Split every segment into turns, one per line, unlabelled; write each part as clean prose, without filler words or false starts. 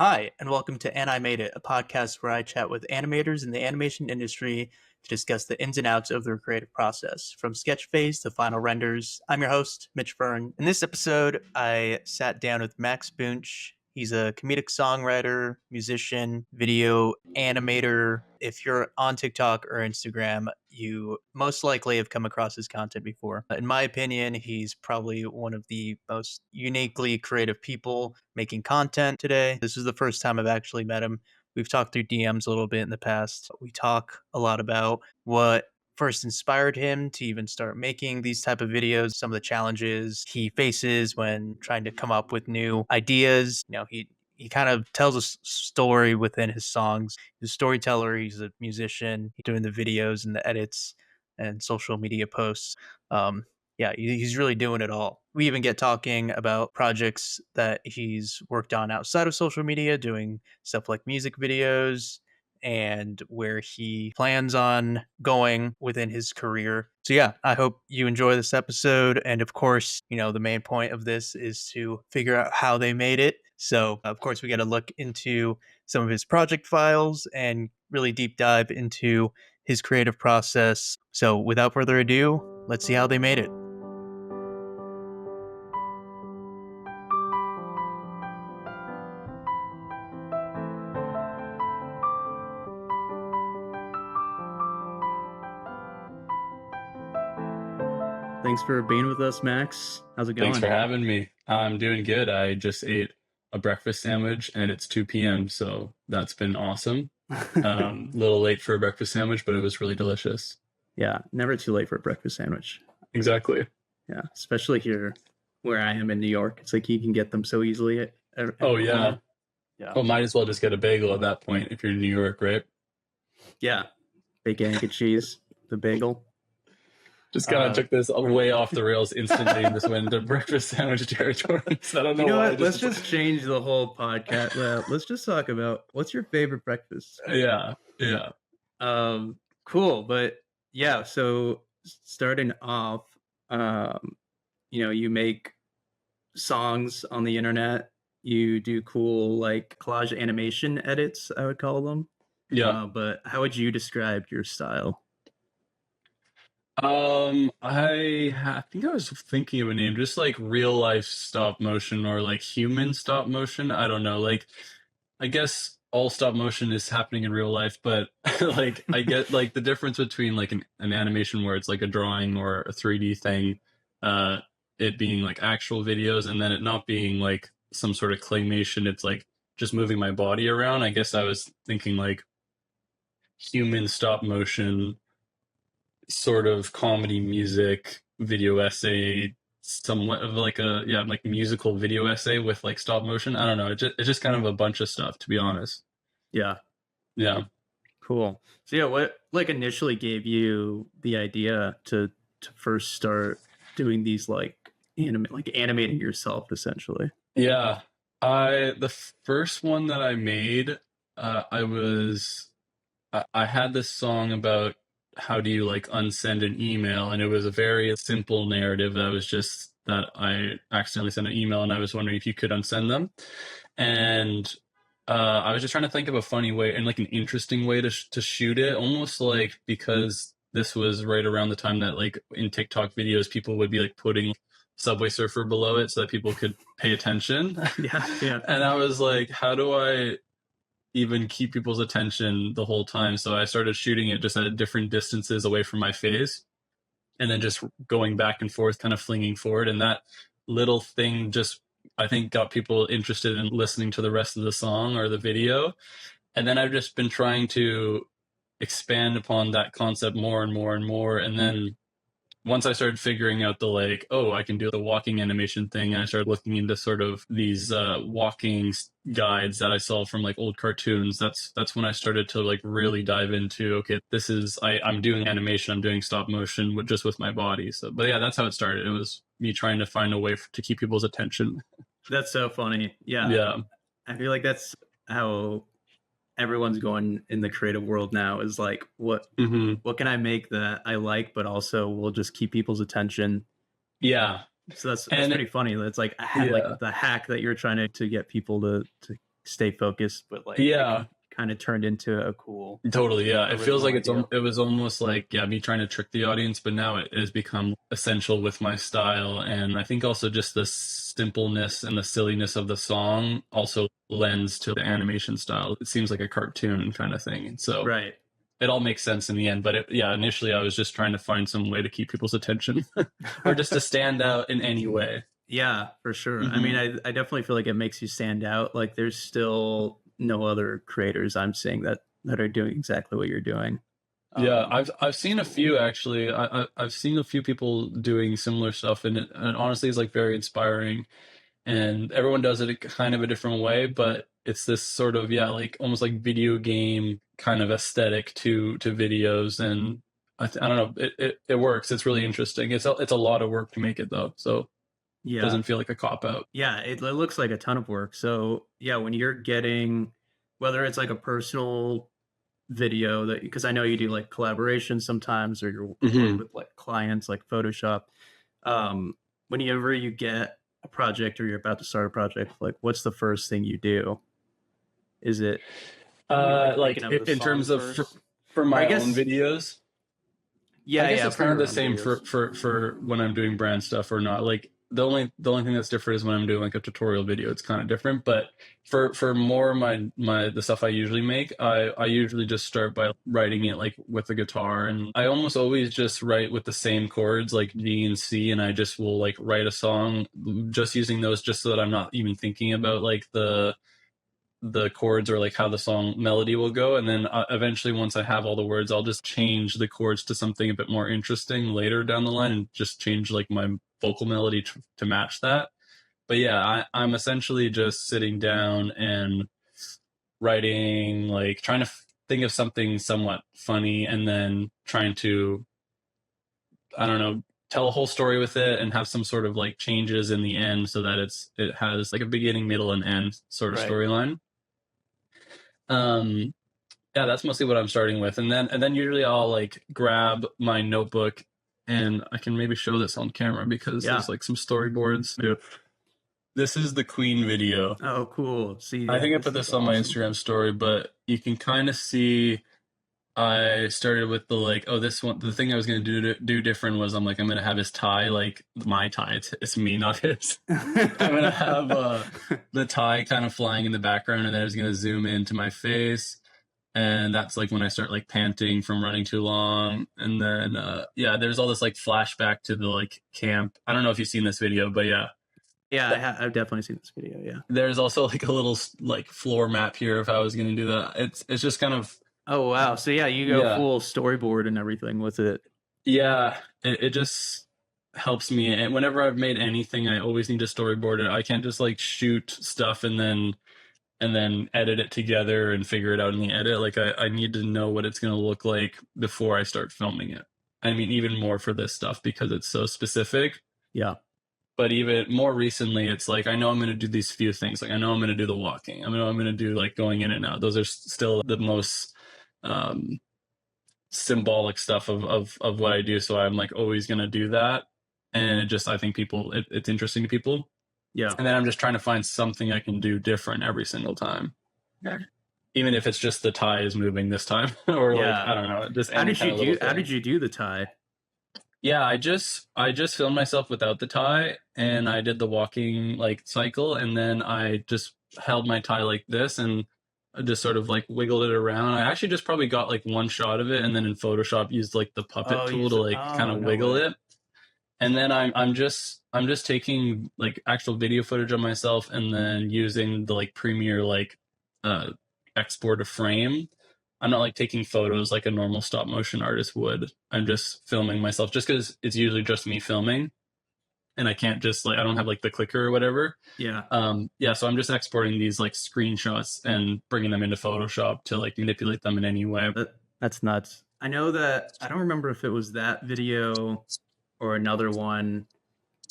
Hi, and welcome to Animating, a podcast where I chat with animators in the animation industry to discuss the ins and outs of their creative process, from sketch phase to final renders. I'm your host, Mitch Byrne. In this episode, I sat down with Max Boonch. He's a comedic songwriter, musician, video animator. If you're on TikTok or Instagram, you most likely have come across his content before. In my opinion, he's probably one of the most uniquely creative people making content today. This is the first time I've actually met him. We've talked through DMs a little bit in the past. We talk a lot about what first inspired him to even start making these type of videos, some of the challenges he faces when trying to come up with new ideas. He kind of tells a story within his songs. He's a storyteller, he's a musician, he's doing the videos and the edits and social media posts. He's really doing it all. We even get talking about projects that he's worked on outside of social media, doing stuff like music videos and where he plans on going within his career. So yeah, I hope you enjoy this episode. And of course, the main point of this is to figure out how they made it. So of course, we got to look into some of his project files and really deep dive into his creative process. So without further ado, let's see how they made it. Thanks for being with us, Max. How's it going?
Thanks for having me. I'm doing good. I just ate a breakfast sandwich and it's 2 p.m. So that's been awesome. A little late for a breakfast sandwich, but it was really delicious.
Yeah, never too late for a breakfast sandwich.
Exactly.
Yeah, especially here where I am in New York. It's like you can get them so easily.
Oh, yeah.
Yeah.
Well, might as well just get a bagel at that point if you're in New York, right?
Yeah. Bacon, egg, and cheese, the bagel.
Just kind of took this way off the rails instantly and just went into breakfast sandwich territory. So I don't know why.
Let's just change the whole podcast. Let's just talk about what's your favorite breakfast.
Yeah.
Cool. But yeah, so starting off, you make songs on the internet. You do cool like collage animation edits, I would call them.
Yeah.
But how would you describe your style?
I think I was thinking of a name, just like real life stop motion or like human stop motion. I don't know. Like, I guess all stop motion is happening in real life, but like I get like the difference between like an animation where it's like a drawing or a 3D thing, it being like actual videos and then it not being like some sort of claymation. It's like just moving my body around. I guess I was thinking like human stop motion sort of comedy music video essay, somewhat of like like musical video essay with like stop motion. I don't know, it's just kind of a bunch of stuff, to be honest.
Yeah
Cool.
So yeah, what like initially gave you the idea to first start doing these like animating yourself essentially?
The first one that I made, I had this song about how do you like unsend an email, and it was a very simple narrative that I accidentally sent an email and I was wondering if you could unsend them. And I was just trying to think of a funny way and like an interesting way to shoot it, almost like, because this was right around the time that like in TikTok videos people would be like putting Subway Surfer below it so that people could pay attention.
Yeah.
And I was like, how do I even keep people's attention the whole time? So I started shooting it just at different distances away from my face and then just going back and forth, kind of flinging forward. And that little thing just, I think, got people interested in listening to the rest of the song or the video. And then I've just been trying to expand upon that concept more and more and more. And then once I started figuring out the like, oh, I can do the walking animation thing, and I started looking into sort of these walking guides that I saw from like old cartoons. That's when I started to like really dive into, okay, this is I'm doing animation, I'm doing stop motion just with my body. So, but yeah, that's how it started. It was me trying to find a way to keep people's attention.
That's so funny. Yeah. I feel like that's how everyone's going in the creative world now, is like, what can I make that I like, but also will just keep people's attention?
Yeah.
So that's pretty funny. That's like like the hack that you're trying to get people to stay focused, but like
Yeah,
it kind of turned into a cool
totally. Yeah, it feels
original
like
idea.
it was almost like, yeah, me trying to trick the audience, but now it has become essential with my style, and I think also just the simpleness and the silliness of the song also lends to the animation style. It seems like a cartoon kind of thing, and so
Right.
it all makes sense in the end. But yeah, initially I was just trying to find some way to keep people's attention, or just to stand out in any way.
Yeah, for sure. I mean,
Hmm.
I definitely feel like it makes you stand out. Like there's still no other creators I'm seeing that are doing exactly what you're doing.
Yeah,
Um,
I've seen a few actually. I've seen a few people doing similar stuff, and honestly, it's like very inspiring. And everyone does it kind of a different way, but it's this sort of, yeah, like almost like video game kind of aesthetic to videos, and I don't know, it works. It's really interesting. It's a lot of work to make it though, so it
yeah.
doesn't feel like a cop out.
Yeah, it looks like a ton of work. So, yeah, when you're getting whether it's like a personal video that because I know you do like collaborations sometimes or you work
Hmm.
with like clients like Photoshop. Whenever you get a project or you're about to start a project, like what's the first thing you do? Is it like thinking
Like
of the
in
song
terms of
first?
for
Or I
my own
guess
videos, I
yeah,
guess
yeah,
it's
for
kind of
your
the
own
same
videos.
for when I'm doing brand stuff or not. Like the only thing that's different is when I'm doing like a tutorial video. It's kind of different, but for more my the stuff I usually make, I usually just start by writing it like with the guitar, and I almost always just write with the same chords like G and C, and I just will like write a song just using those, just so that I'm not even thinking about like the chords or like how the song melody will go. And then eventually, once I have all the words, I'll just change the chords to something a bit more interesting later down the line, and just change like my vocal melody to match that. But yeah, I'm essentially just sitting down and writing, like trying to think of something somewhat funny, and then trying to, I don't know, tell a whole story with it, and have some sort of like changes in the end, so that it has like a beginning, middle, and end sort of
Right.
storyline. um Yeah, that's mostly what I'm starting with. And then usually I'll like grab my notebook, and I can maybe show this on camera because
Yeah.
there's like some storyboards. Yeah. This is the Queen video.
Oh, cool. See,
I
yeah,
think I put
this is
this on my
awesome.
Instagram story, but you can kind of see I started with the like, oh, this one, the thing I was going to do different was, I'm like, I'm going to have his tie, like my tie. It's me, not his. I'm going to have the tie kind of flying in the background, and then it's going to zoom into my face, and that's like when I start like panting from running too long. And then yeah, there's all this like flashback to the like camp. I don't know if you've seen this video, but yeah,
Yeah, I've definitely seen this video. Yeah.
there's also like a little like floor map here if I was going to do that. It's just kind of,
Oh wow. So yeah, you go
yeah,
full storyboard and everything with it.
yeah, it just helps me. And whenever I've made anything, I always need to storyboard it. I can't just like shoot stuff and then edit it together and figure it out in the edit. Like I need to know what it's going to look like before I start filming it. I mean, even more for this stuff because it's so specific.
Yeah.
But even more recently, it's like I know I'm going to do these few things. Like I know I'm going to do the walking. I know I'm going to do like going in and out. Those are still the most um, symbolic stuff of what I do. So I'm like always going to do that. And it just, I think it's interesting to people.
Yeah.
And then I'm just trying to find something I can do different every single time. Yeah. Even if it's just the tie is moving this time, or like,
Yeah.
I don't know, just any kind of little
How
thing.
did you do the tie?
Yeah, I just filmed myself without the tie, and I did the walking like cycle, and then I just held my tie like this, and I just sort of like wiggled it around. I actually just probably got like one shot of it, and then in Photoshop used like the puppet
Oh,
tool to like kind
oh,
of
no
wiggle
way.
it. And then I'm just taking like actual video footage of myself, and then using the like Premiere like uh export a frame. I'm not like taking photos like a normal stop motion artist would. I'm just filming myself, just because it's usually just me filming, and I can't just like, I don't have like the clicker or whatever.
Yeah.
Yeah, so I'm just exporting these like screenshots and bringing them into Photoshop to like manipulate them in any way.
That's nuts. I know that I don't remember if it was that video or another one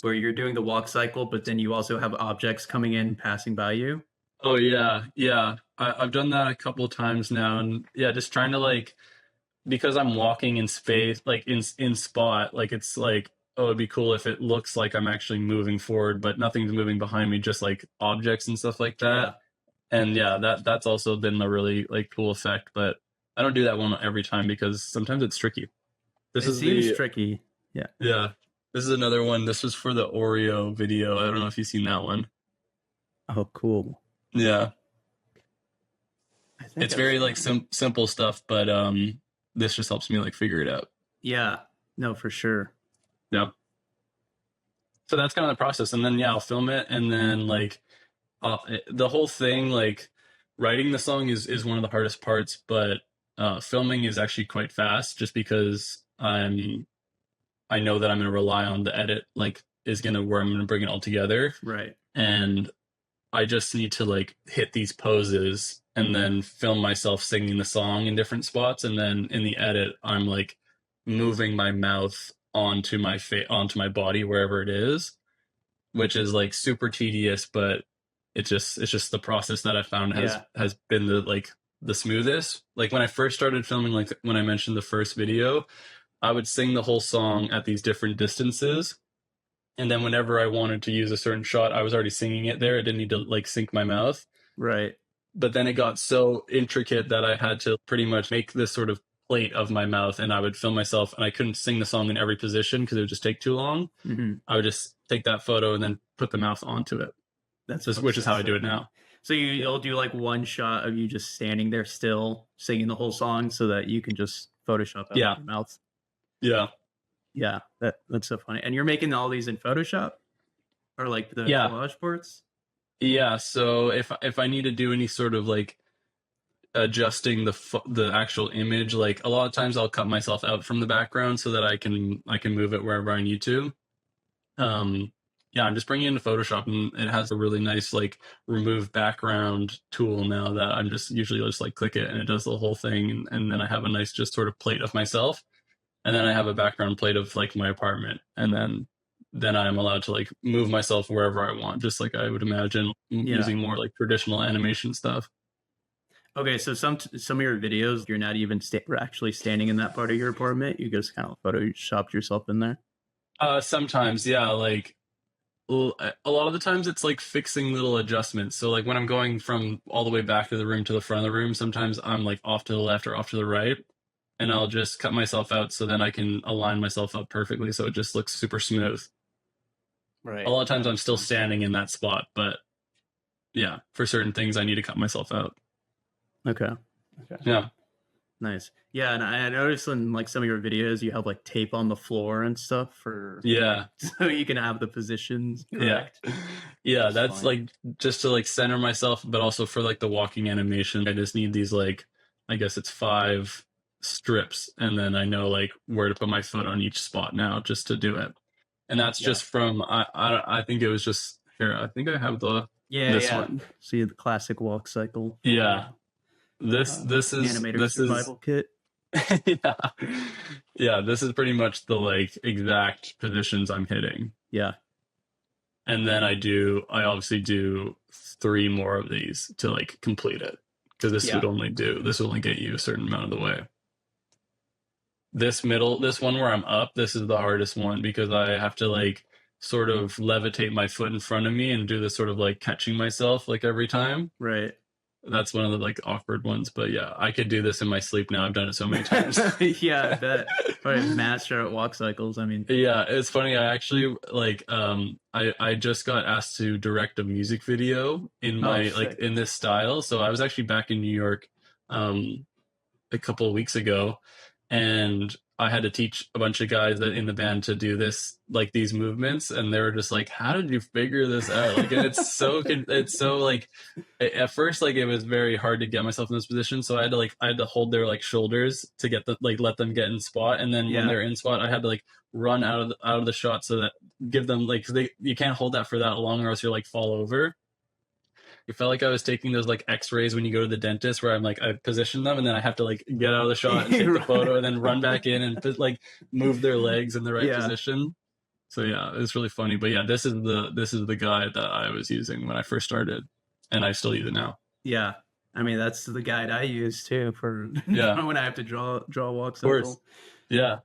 where you're doing the walk cycle, but then you also have objects coming in passing by you.
Oh yeah, yeah. I've done that a couple of times now, and yeah, just trying to like, because I'm walking in space, like in spot, like it's like, oh, it'd be cool if it looks like I'm actually moving forward, but nothing's moving behind me, just like objects and stuff like that.
Yeah.
And yeah, that's also been a really like cool effect, but I don't do that one every time because sometimes it's tricky. This
It
is
seems
the
tricky. Yeah.
Yeah. This is another one. This was for the Oreo video. I don't know if you've seen that one.
Oh, cool.
Yeah.
I think
It's
I've
very
seen
like
that.
simple stuff, but this just helps me like figure it out.
Yeah. No, for sure.
Yeah. So that's kind of the process, and then yeah, I'll film it, and then like the whole thing, like writing the song is one of the hardest parts, but filming is actually quite fast, just because I know that I'm going to rely on the edit, like is going to where I'm going to bring it all together,
Right.
and I just need to like hit these poses and then film myself singing the song in different spots, and then in the edit I'm like moving my mouth onto my onto my body wherever it is, which is like super tedious, but it's just the process that I found
Yeah.
has been the smoothest. Like when I first started filming, like when I mentioned the first video, I would sing the whole song at these different distances, and then whenever I wanted to use a certain shot, I was already singing it there. I didn't need to like sync my mouth.
Right.
But then it got so intricate that I had to pretty much make this sort of plate of my mouth, and I would film myself, and I couldn't sing the song in every position because it would just take too long.
Mm-hmm.
I would just take that photo and then put the mouth onto it. Which is how I do it now.
So you'll do like one shot of you just standing there still singing the whole song so that you can just Photoshop out
Yeah.
your mouth.
Yeah.
Yeah, that's so funny. And you're making all these in Photoshop or like the
Yeah.
collage parts?
Yeah. So if I need to do any sort of like adjusting the actual image, like a lot of times I'll cut myself out from the background so that I can move it wherever I need to. Yeah, I'm just bringing it into Photoshop, and it has a really nice like remove background tool now that I'm just usually just like click it and it does the whole thing, and then I have a nice just sort of plate of myself, and then I have a background plate of like my apartment, and then I'm allowed to like move myself wherever I want, just like I would imagine using more like traditional animation stuff.
Okay, so some of your videos, you're not even actually standing in that part of your apartment. You just kind of photoshopped yourself in there.
Sometimes, yeah, like a lot of the times it's like fixing little adjustments. So like when I'm going from all the way back to the room to the front of the room, sometimes I'm like off to the left or off to the right, and I'll just cut myself out so then I can align myself up perfectly so it just looks super smooth.
Right.
A lot of times I'm still standing in that spot, but yeah, for certain things I need to cut myself out.
Okay.
Yeah.
Nice. Yeah, and I noticed in like some of your videos you have like tape on the floor and stuff for
Yeah.
so you can have the positions correct.
Yeah, that's like just to like center myself, but also for like the walking animation, I just need these like, I guess it's 5 strips, and then I know like where to put my foot on each spot now just to do it. And that's just from I think it was just here. I think I have this one.
See the classic walk cycle.
Yeah. This is
animator survival kit.
Yeah, this is pretty much the like exact positions I'm hitting.
Yeah.
And then I obviously do 3 more of these to like complete it, because this would only get you a certain amount of the way. This one where I'm up, this is the hardest one because I have to like sort of levitate my foot in front of me and do this sort of like catching myself like every time.
Right.
That's one of the like awkward ones, but yeah, I could do this in my sleep now. I've done it so many times.
Yeah, I bet. Right, master at walk cycles. I mean,
yeah, it's funny. I actually like I just got asked to direct a music video in my like in this style. So I was actually back in New York a couple of weeks ago, and I had to teach a bunch of guys that in the band to do this, like these movements, and they were just like, "How did you figure this out?" Like, and it's so like, at first, like it was very hard to get myself in this position, so I had to hold their like shoulders to get let them get in spot, and then when they're in spot, I had to like run out of the shot so that give them like, you can't hold that for that long or else you'll like fall over. It felt like I was taking those like X-rays when you go to the dentist, where I'm like I position them and then I have to like get out of the shot and take the photo and then run back in and like move their legs in the right position. So yeah, it's really funny. But yeah, this is the guide that I was using when I first started, and I still use it now.
Yeah, I mean that's the guide I use too for when I have to draw walk cycle.
Yeah,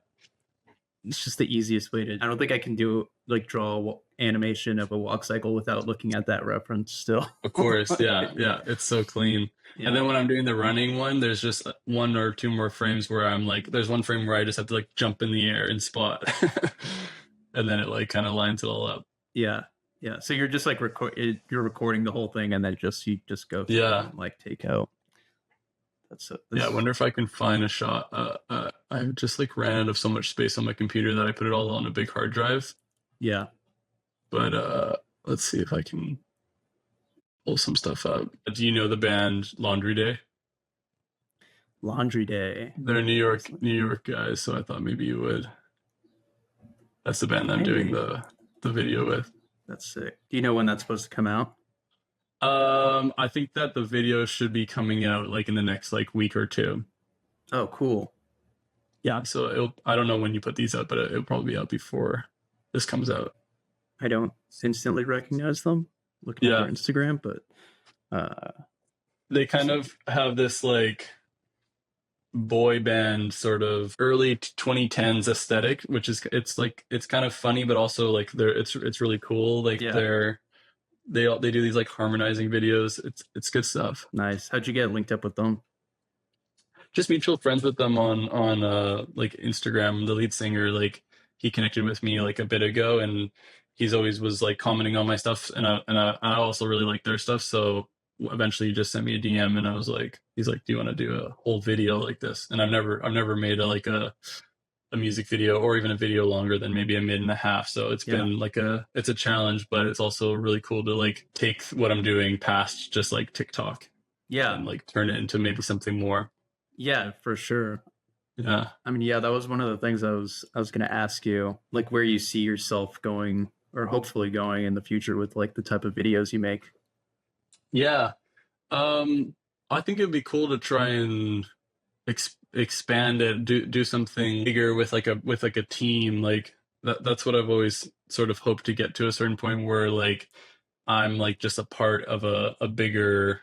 it's just the easiest way to. I don't think I can do like draw animation of a walk cycle without looking at that reference still.
Of course, yeah, yeah, it's so clean. And
Yeah.
then when I'm doing the running one, there's just one or two more frames where I'm like, there's one frame where I just have to like jump in the air and spot, and then it like kind of lines it all up.
Yeah. Yeah. So you're just like you're recording the whole thing and then you just go through
Yeah,
and like take out.
yeah. I
This.
wonder if I can find a shot. I just like ran out of so much space on my computer that I put it all on a big hard drive.
Yeah.
But let's see if I can pull some stuff up. Do you know the band Laundry Day?
Laundry Day.
They're New York guys, so I thought maybe you would. That's the band I'm doing
Maybe.
the video with.
That's sick. Do you know when that's supposed to come out?
I think that the video should be coming out like in the next like week or two.
Oh, cool.
Yeah, so I don't know when you put these out, but it'll probably be out before this comes out.
I don't instantly recognize them looking at
Yeah,
their Instagram, but
they kind of have this like boy band sort of early 2010s aesthetic, which is it's kind of funny, but also like it's really cool. Like
yeah,
they do these like harmonizing videos. It's good stuff.
nice. How'd you get linked up with them?
Just mutual friends with them on like Instagram. The lead singer, like he connected with me like a bit ago, and he's always was like commenting on my stuff, and I also really like their stuff. So eventually, he just sent me a DM, and I was like, he's like, do you want to do a whole video like this? And I've never made a music video or even a video longer than maybe a minute and a half. So it's
Yeah,
been like it's a challenge, but it's also really cool to like take what I'm doing past just like TikTok
yeah,
and like turn it into maybe something more.
yeah, for sure.
Yeah.
I mean, yeah, that was one of the things I was going to ask you, like where you see yourself going or hopefully going in the future with like the type of videos you make.
Yeah. Um, I think it'd be cool to try and expand it, do something bigger with like a team. Like that's what I've always sort of hoped to get to a certain point where like I'm like just a part of a bigger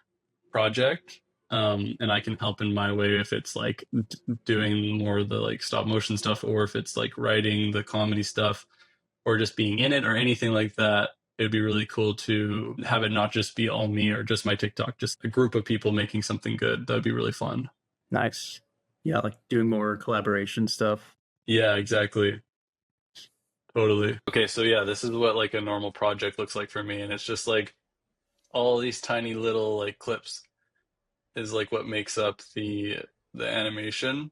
project. And I can help in my way if it's like doing more of the like stop motion stuff, or if it's like writing the comedy stuff, or just being in it, or anything like that. It'd be really cool to have it not just be all me or just my TikTok, just a group of people making something good. That'd be really fun.
Nice. Yeah, like doing more collaboration stuff.
Yeah, exactly. Totally. Okay, so yeah, this is what like a normal project looks like for me, and it's just like all these tiny little like clips is like what makes up the animation.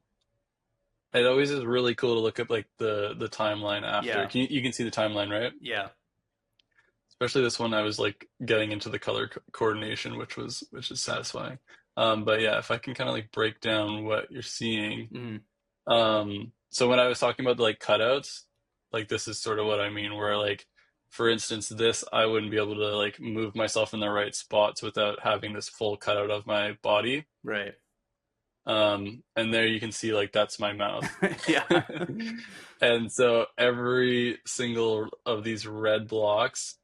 It always is really cool to look up like the timeline after.
Yeah,
You can see the timeline, right?
yeah,
Especially this one, I was like getting into the color coordination, which is satisfying. But yeah, if I can kind of like break down what you're seeing.
mm,
So when I was talking about the like cutouts, like this is sort of what I mean, where like, for instance, this I wouldn't be able to like move myself in the right spots without having this full cutout of my body.
right.
And there you can see like that's my mouth.
Yeah.
And so every single of these red blocks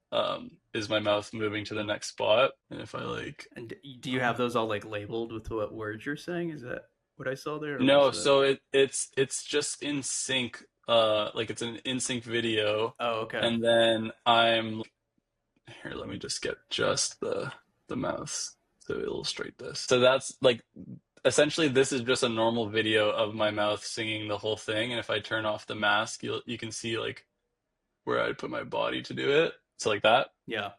is my mouth moving to the next spot. And if I like
And do you have those all like labeled with what words you're saying? Is that what I saw there? Or
no,
was that...
so it's just in sync, like it's an in sync video.
Oh, okay.
And then I'm here, let me just get just the mouth to illustrate this. So that's like essentially this is just a normal video of my mouth singing the whole thing, and if I turn off the mask, you can see like where I'd put my body to do it. So like that.
Yeah.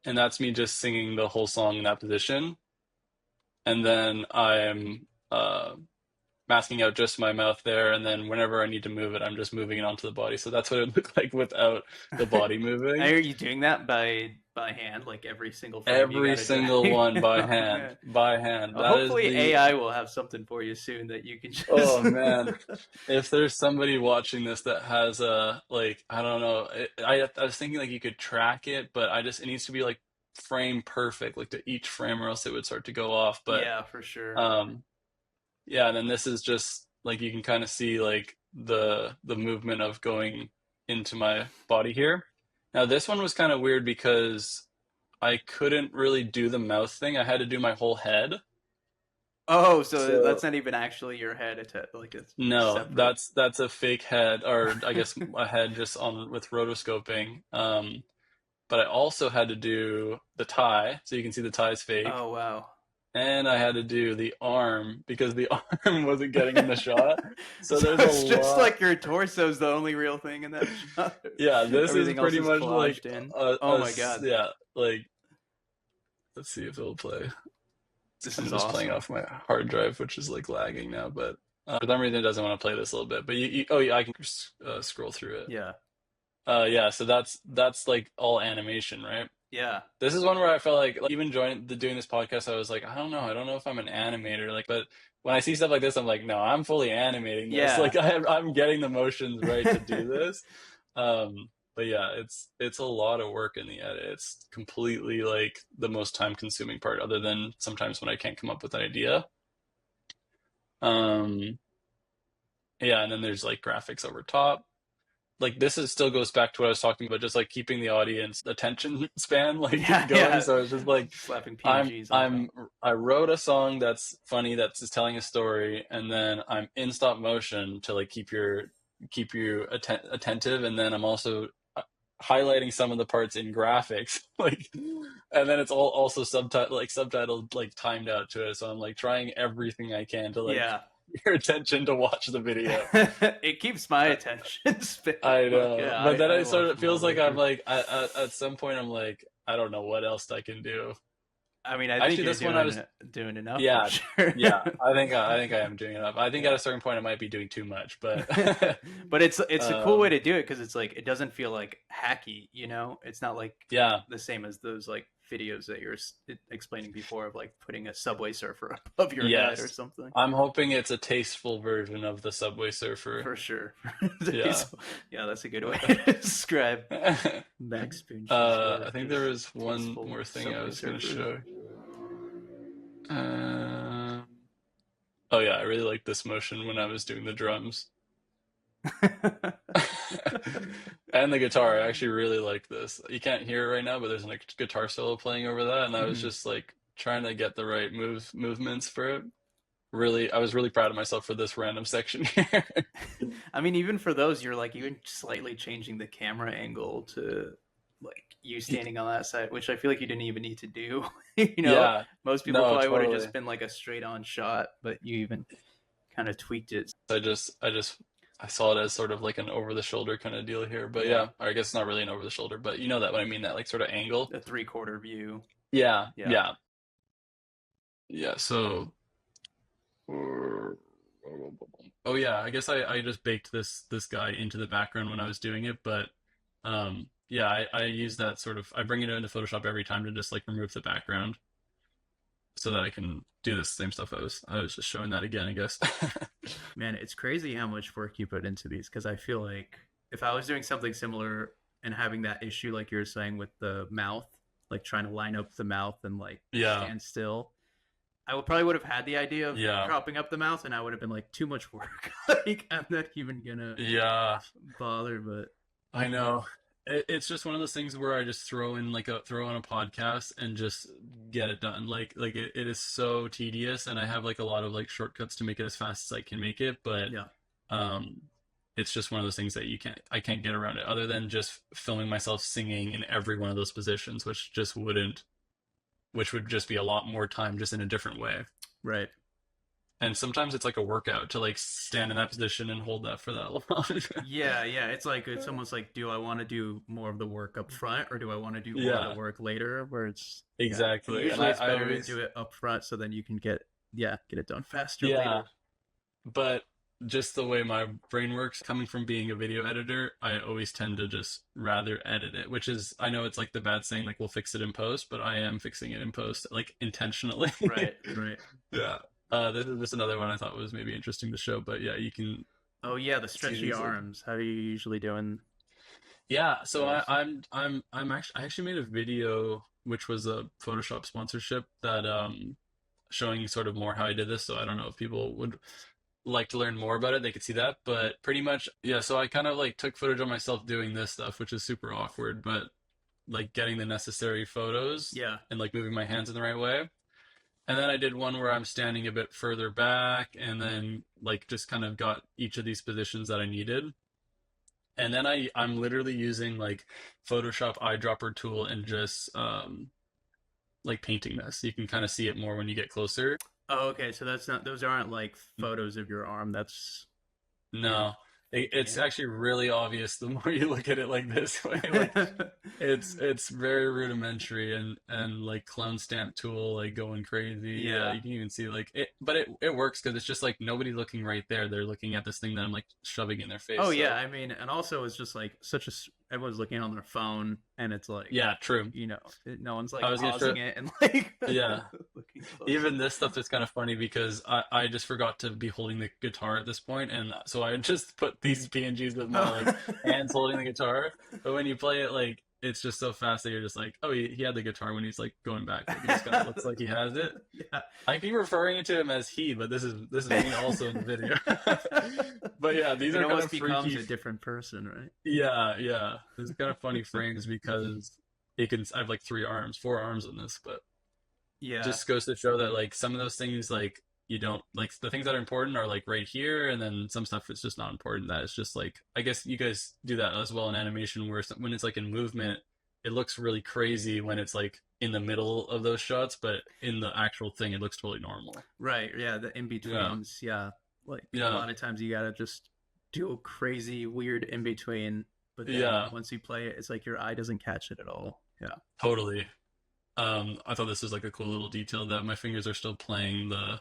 And that's me just singing the whole song in that position. And then I'm masking out just my mouth there, and then whenever I need to move it, I'm just moving it onto the body. So that's what it would look like without the body moving.
Are you doing that by hand, like every single frame you
Every
gotta
single one by
Oh,
hand,
man.
by hand.
Well,
That is
hopefully
the
AI will have something for you soon that you can just
oh man. If there's somebody watching this that has a like I don't know, I was thinking like you could track it, but it needs to be like frame perfect, like to each frame, or else it would start to go off. But
Yeah, for sure.
um, yeah, and then this is just like you can kind of see like the movement of going into my body here. Now this one was kind of weird because I couldn't really do the mouth thing. I had to do my whole head.
Oh, so that's
So
not even actually your head. It's like it's
no,
separate.
that's a fake head, or I guess a head just on with rotoscoping. But I also had to do the tie, so you can see the tie is fake.
Oh wow.
And I had to do the arm because the arm wasn't getting in the shot. So
So
there's a
it's just
lot.
like your torso is the only real thing in that shot.
Yeah, this is
Everything else
pretty
is
much like
collaged in. Oh my god,
yeah, like let's see if it'll play. It's
this
kind
is
of just playing
awesome.
off my hard drive, which is like lagging now, but for some reason it doesn't want to play this a little bit. But oh yeah, I can scroll through it.
Yeah,
Yeah, so that's like all animation, right?
yeah,
This is one where I felt like even doing this podcast, I was like, I don't know if I'm an animator, like, but when I see stuff like this, I'm like, no, I'm fully animating this.
yeah.
Like I'm getting the motions right to do this. But yeah, it's a lot of work in the edit. It's completely like the most time consuming part, other than sometimes when I can't come up with an idea. Um, yeah, and then there's like graphics over top. Like this is still goes back to what I was talking about, just like keeping the audience attention span like
Yeah,
going.
yeah.
So it's just like
Slapping
I'm
PNGs on top.
I'm I wrote a song that's funny, that's just telling a story, and then I'm in stop motion to like keep you attentive, and then I'm also highlighting some of the parts in graphics like, and then it's all also subtitled like timed out to it, so I'm like trying everything I can to like
Yeah.
your attention to watch the video.
It keeps my attention span.
I
Like,
know,
yeah,
but then
I
it sort
watched
of
them all
feels
the way
like I'm
through.
like at some point I'm like I don't know what else I can do.
I mean, I think
Actually,
you're
this one I was
doing enough for
yeah,
sure.
yeah. I think I am doing enough. I think at
Yeah.
a certain point I might be doing too much, but
But it's a cool way
um,
to do it because it's like it doesn't feel like hacky, you know? It's not like
yeah,
the same as those like videos that you're explaining before of like putting a Subway Surfer above your head or
yes.
something.
I'm hoping it's a tasteful version of the Subway Surfer.
For sure.
Yeah.
Yeah, that's a good way to describe Max Boonch's
I
work
think
as
there was one
tasteful
more thing I
Subway
was gonna
Surfer.
show. Um, oh yeah, I really like this motion when I was doing the drums. And the guitar. I actually really like this. You can't hear it right now, but there's a guitar solo playing over that, and I was
Mhm.
just like trying to get the right movements for it. Really, I was really proud of myself for this random section here.
I mean, even for those, you're like even slightly changing the camera angle to like you standing on that side, which I feel like you didn't even need to do. You know,
Yeah,
most people
no,
probably would have
totally.
just been like a straight on shot, but you even kind of tweaked it.
I saw it as sort of like an over the shoulder kind of deal here, but
Yeah,
yeah, or I guess it's not really an over the shoulder, but you know that what I mean, that like sort of angle.
a 3/4 view.
Yeah,
Yeah.
yeah, yeah. So, oh yeah, I guess I just baked this guy into the background when I was doing it, but yeah, I use that sort of I bring it into Photoshop every time to just like remove the background so that I can do the same stuff I was just showing that again, I guess.
Man, it's crazy how much work you put into these because I feel like if I was doing something similar and having that issue, like you were saying with the mouth, like trying to line up the mouth and like
Yeah,
stand still, I would have had the idea of
yeah,
cropping up the mouth, and I would have been like too much work. Like I'm not even gonna
yeah.
bother. But
I know. It's just one of those things where I just throw on a podcast and just get it done. It is so tedious, and I have like a lot of like shortcuts to make it as fast as I can make it, but
yeah,
um it's just one of those things that I can't get around it other than just filming myself singing in every one of those positions, which would just be a lot more time just in a different way.
right.
And sometimes it's like a workout to like stand in that position and hold that for that long.
Yeah, yeah. It's almost like, do I want to do more of the work up front, or do I want to do more of the
Yeah,
work later? Where it's yeah, and
exactly. And
usually it's
I
better to
always
do it up front so then you can get it done faster
yeah.
later.
But just the way my brain works, coming from being a video editor, I always tend to just rather edit it, which is, I know it's like the bad saying, like we'll fix it in post, but I am fixing it in post, like intentionally.
Right, right.
Yeah. This is just another one I thought was maybe interesting to show, but yeah, you can
Oh yeah, the
see
stretchy
these like,
arms. How are you usually doing
yeah. So
those?
I actually made a video which was a Photoshop sponsorship that showing sort of more how I did this. So I don't know if people would like to learn more about it, they could see that. But pretty much, yeah. So I kind of like took footage of myself doing this stuff, which is super awkward, but like getting the necessary photos
Yeah.
and like moving my hands in the right way. And then I did one where I'm standing a bit further back and then like just kind of got each of these positions that I needed. And then I'm literally using like Photoshop eyedropper tool and just like painting this. You can kind of see it more when you get closer.
Oh, okay. So that's not; those aren't like photos of your arm. That's you're
No, it's
painting
actually really obvious the more you look at it like this way. Like
it.
it's very rudimentary and like clone stamp tool like going crazy. Yeah,
Yeah.
you can even see like it, but it works because it's just like nobody looking right there. They're looking at this thing that I'm like shoving in their face.
Oh yeah.
So
I mean, and also it's just like such a everyone's looking on their phone, and it's like
yeah, true.
no one's
I
like
was gonna
pausing it and like
yeah.
looking closer.
Even this stuff is kind of funny because I just forgot to be holding the guitar at this point, and so I just put these PNGs with my like hands holding the guitar. But when you play it, like it's just so fast that you're just like, oh, he had the guitar when he's like going back. Like, it just kind of looks like he has it.
Yeah.
I keep referring to him as he, but this is me also in the video. But yeah, these
It
are kind
almost
of
becomes
freaky.
a different person, right?
Yeah, yeah. It's kind of funny frames because it can. I have like three arms, four arms in this, but
Yeah.
just goes to show that like some of those things like you don't like the things that are important are like right here, and then some stuff is just not important. That it's just like I guess you guys do that as well in animation, where when it's like in movement, it looks really crazy when it's like in the middle of those shots, but in the actual thing, it looks totally normal.
Right. Yeah. The in
Yeah,
betweens. Yeah. Like a
yeah,
lot of times you gotta just do a crazy weird in between, but then
yeah,
once you play it, it's like your eye doesn't catch it at all. Yeah.
totally. I thought this was like a cool little detail that my fingers are still playing the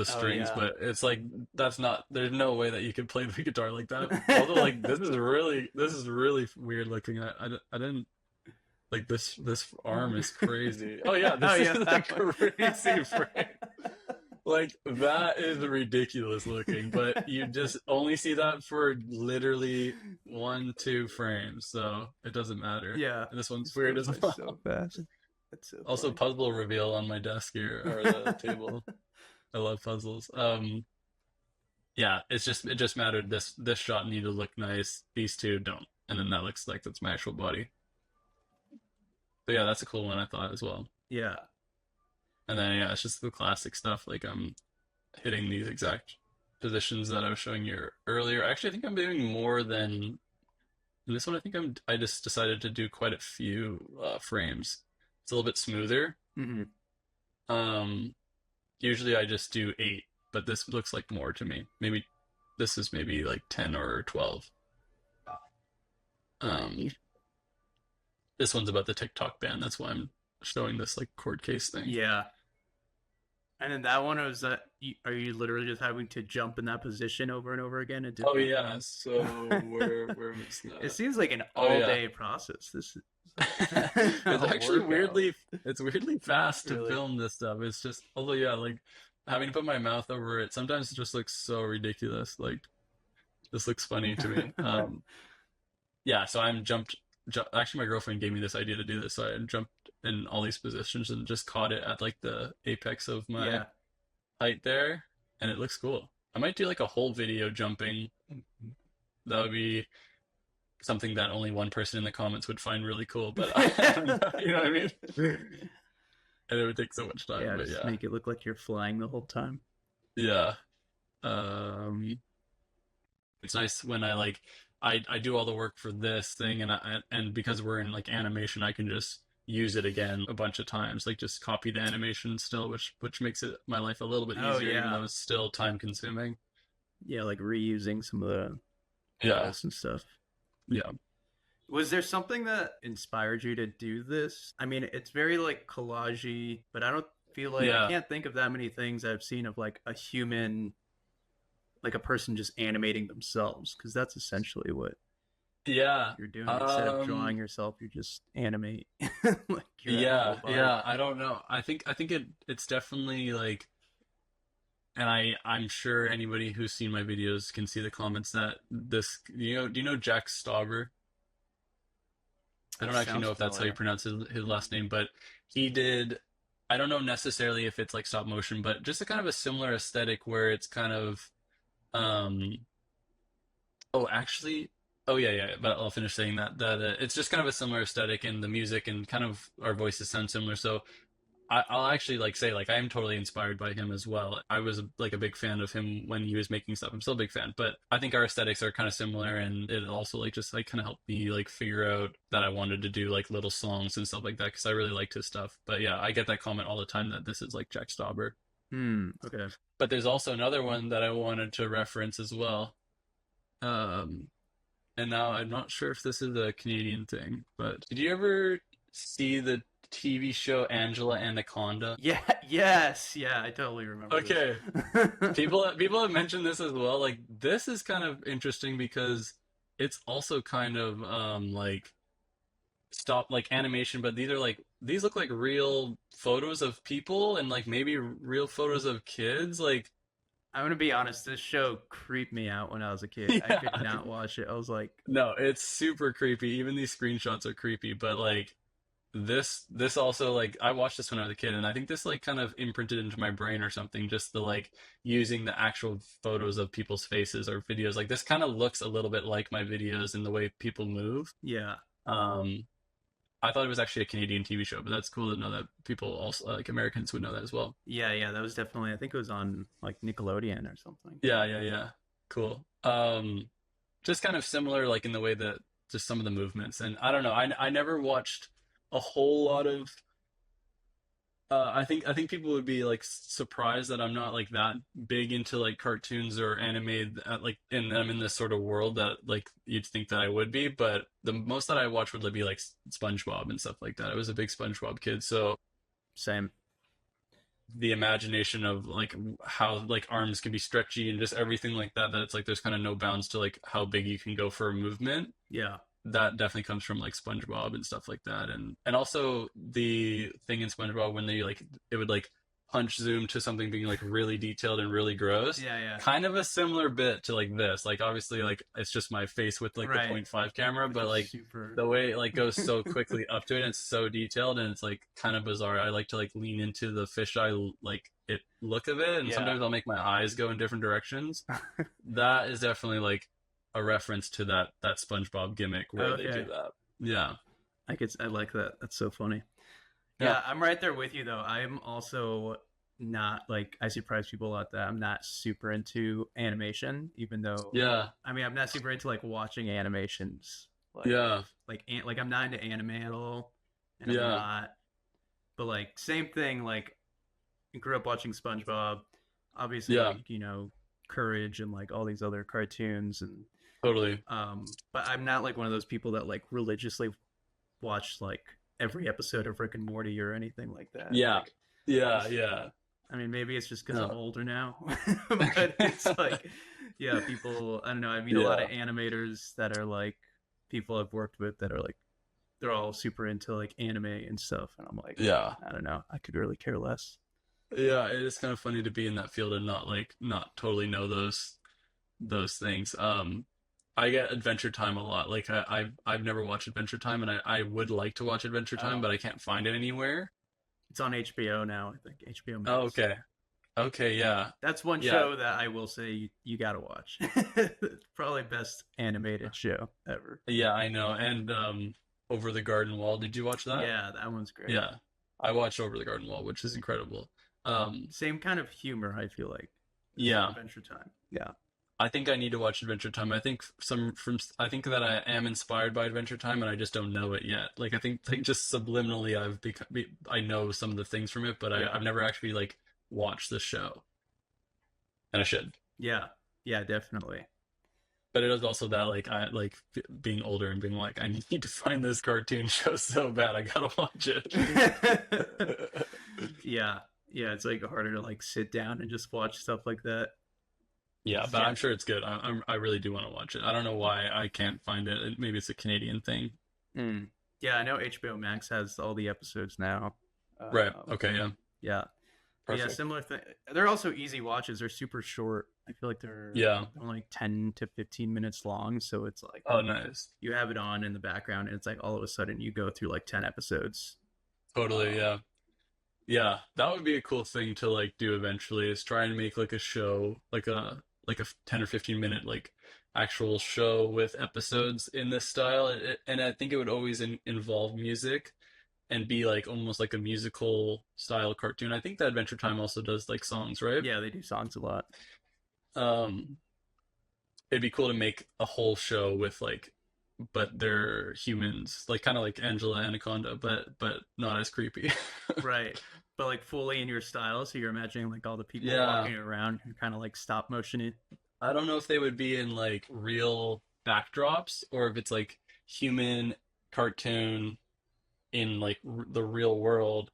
Oh
strings,
yeah.
but it's like that's not there's no way that you could play the guitar like that. Although like this is really weird looking. I didn't like this arm is crazy. Oh yeah,
Oh
this is
yeah,
a
that one.
crazy frame. Like that is ridiculous looking, but you just only see that for literally 1, 2 frames, so it doesn't matter.
Yeah.
And this one's
This
weird
goes
as
by
well.
so fast. That's so
Also,
funny.
puzzle reveal on my desk here or the table. I love puzzles. Yeah, it just mattered. This shot needed to look nice. These two don't, and then that looks like that's my actual body. But yeah, that's a cool one I thought as well.
Yeah.
And then yeah, it's just the classic stuff. Like I'm hitting these exact positions that I was showing you earlier. Actually, I think I'm doing more than this one. I just decided to do quite a few frames. It's a little bit smoother.
Hmm.
Um, Usually I just do 8, but this looks like more to me. Maybe this is maybe like 10 or 12. Um,
Right.
this one's about the TikTok ban. That's why I'm showing this like court case thing.
Yeah. And then that one was that are you literally just having to jump in that position over and over again at
Oh
different
yeah. So where was
It
that?
seems like an
Oh
all
yeah.
day process. This is
It's
a
actually
workout.
weirdly fast to
Really.
film this stuff. It's just although yeah, like having to put my mouth over it sometimes it just looks so ridiculous. Like this looks funny to me. Yeah, so I'm actually my girlfriend gave me this idea to do this, so I jumped in all these positions and just caught it at like the apex of my
Yeah.
height there, and it looks cool. I might do like a whole video jumping. That would be something that only one person in the comments would find really cool, but I don't know, you know what I mean? And it would take so much time,
Yeah,
but
just
yeah.
make it look like you're flying the whole time.
Yeah. Um it's nice when I like I do all the work for this thing and because we're in like animation I can just use it again a bunch of times like just copy the animation still which makes it my life a little bit
Oh
easier even
yeah.
though it's still time consuming.
Yeah, like reusing some of the
Yeah.
files and stuff.
Yeah.
Was there something that inspired you to do this? I mean, it's very like collagey, but I don't feel like I
Yeah.
can't think of that many things I've seen of like a human, like a person just animating themselves, because that's essentially what
Yeah.
you're doing. Instead of drawing
Um
yourself, you just animate like your
yeah,
actual body.
yeah, I don't know. I think it's definitely like and I'm sure anybody who's seen my videos can see the comments that this do you know Jack Stauber? I
That
don't actually
sounds
know if that's how you
familiar.
pronounce his last name, but he did. I don't know necessarily if it's like stop motion, but just a kind of a similar aesthetic where it's kind of. Um, oh, actually, oh yeah, yeah. But I'll finish saying that it's just kind of a similar aesthetic in the music and kind of our voices sound similar. So I'll actually like say like I am totally inspired by him as well. I was like a big fan of him when he was making stuff. I'm still a big fan, but I think our aesthetics are kind of similar, and it also like just like kind of helped me like figure out that I wanted to do like little songs and stuff like that because I really liked his stuff. But yeah, I get that comment all the time that this is like Jack Stauber.
Okay.
But there's also another one that I wanted to reference as well. Um, and now I'm not sure if this is a Canadian thing, but did you ever see the TV show Angela Anaconda?
Yeah, yes, yeah, I totally remember this.
Okay, people have mentioned this as well. Like this is kind of interesting because it's also kind of like stop like animation, but these look like real photos of people and like maybe real photos of kids. Like
I'm gonna be honest, this show creeped me out when I was a kid. I could
yeah,
not watch it. I was like,
no, it's super creepy. Even these screenshots are creepy, but like this also like I watched this when I was a kid and I think this like kind of imprinted into my brain or something just the like using the actual photos of people's faces or videos like this kind of looks a little bit like my videos in the way people move.
yeah,
um I thought it was actually a Canadian TV show, but that's cool to know that people also like Americans would know that as well.
yeah, yeah. That was definitely. I think it was on like Nickelodeon or something.
Yeah, cool. Just kind of similar like in the way that just some of the movements, and I don't know, I never watched a whole lot of I think people would be like surprised that I'm not like that big into like cartoons or anime like and I'm in this sort of world that like you'd think that I would be, but the most that I watch would be like SpongeBob and stuff like that. I was a big SpongeBob kid, so
Same.
the imagination of like how like arms can be stretchy and just everything like that, that it's like there's kind of no bounds to like how big you can go for a movement.
Yeah.
That definitely comes from like SpongeBob and stuff like that, and also the thing in SpongeBob when they like it would like punch zoom to something being like really detailed and really gross.
Yeah, yeah.
Kind of a similar bit to like this. Like obviously like it's just my face with like the
Right.
0.5 camera,
Which
but
is
like
super.
the way it like goes so quickly up to it and it's so detailed and it's like kind of bizarre. I like to like lean into the fisheye like it look of it, and
Yeah.
sometimes I'll make my eyes go in different directions. That is definitely like a reference to that SpongeBob gimmick where they do
Okay.
that. Yeah.
I like that. That's so funny.
Yeah.
Yeah, I'm right there with you though. I'm also not like I surprise people a lot that I'm not super into animation, even though
Yeah.
I mean I'm not super into like watching animations. Like
Yeah.
like I'm not into anime at all, and I'm
Yeah.
not. But like same thing. Like I grew up watching SpongeBob, obviously
Yeah.
like Courage and like all these other cartoons and
Totally.
but I'm not like one of those people that like religiously watch like every episode of Rick and Morty or anything like that.
Yeah.
Like,
Yeah. Yeah.
I mean, maybe it's just because I'm
No.
older now, but it's like, yeah, people. I don't know. I mean, a lot
Yeah.
of animators that are like people I've worked with that are like they're all super into like anime and stuff, and I'm like,
Yeah.
I don't know. I could really care less.
Yeah. It is kind of funny to be in that field and not totally know those things. I get Adventure Time a lot. Like I've never watched Adventure Time, and I would like to watch Adventure Time,
Oh,
but I can't find it anywhere.
it's on HBO now. I think HBO
Oh,
Max.
okay. Okay. Yeah.
That's one
Yeah.
show that I will say you gotta watch. Probably best animated show ever.
Yeah. I know. And Over the Garden Wall. Did you watch that?
Yeah, that one's great.
Yeah. I watched Over the Garden Wall, which is incredible.
Same kind of humor, I feel like.
Yeah.
Adventure Time. Yeah.
I think I need to watch Adventure Time. I think that I am inspired by Adventure Time and I just don't know it yet. Like I think like just subliminally I know some of the things from it, but
Yeah.
I've never actually like watched the show. And I should.
Yeah. Yeah, definitely.
But it is also that like I like being older and being like I need to find this cartoon show so bad. I gotta watch it.
Yeah. Yeah, it's like harder to like sit down and just watch stuff like that.
Yeah, but I'm sure it's good. I really do want to watch it. I don't know why I can't find it. Maybe it's a Canadian thing.
Mm. Yeah, I know HBO Max has all the episodes now.
Right. Okay. Yeah.
Yeah. But yeah,
Perfect.
similar thing. They're also easy watches. They're super short. I feel like they're
Yeah.
only like 10 to 15 minutes long. So it's like
Oh, nice.
you have it on in the background and it's like all of a sudden you go through like 10 episodes.
Totally. Yeah. Yeah. That would be a cool thing to like do eventually is try and make like a show, like a 10 or 15 minute like actual show with episodes in this style. And I think it would always involve music. and be like almost like a musical style cartoon. I think that Adventure Time also does like songs, right?
Yeah, they do songs a lot.
Um, it'd be cool to make a whole show with like, but they're humans, like kind of like Angela Anaconda, but not as creepy.
Right. But like fully in your style, so you're imagining like all the people
Yeah,
walking around and kind of like stop motion it.
I don't know if they would be in like real backdrops or if it's like human cartoon in like the real world,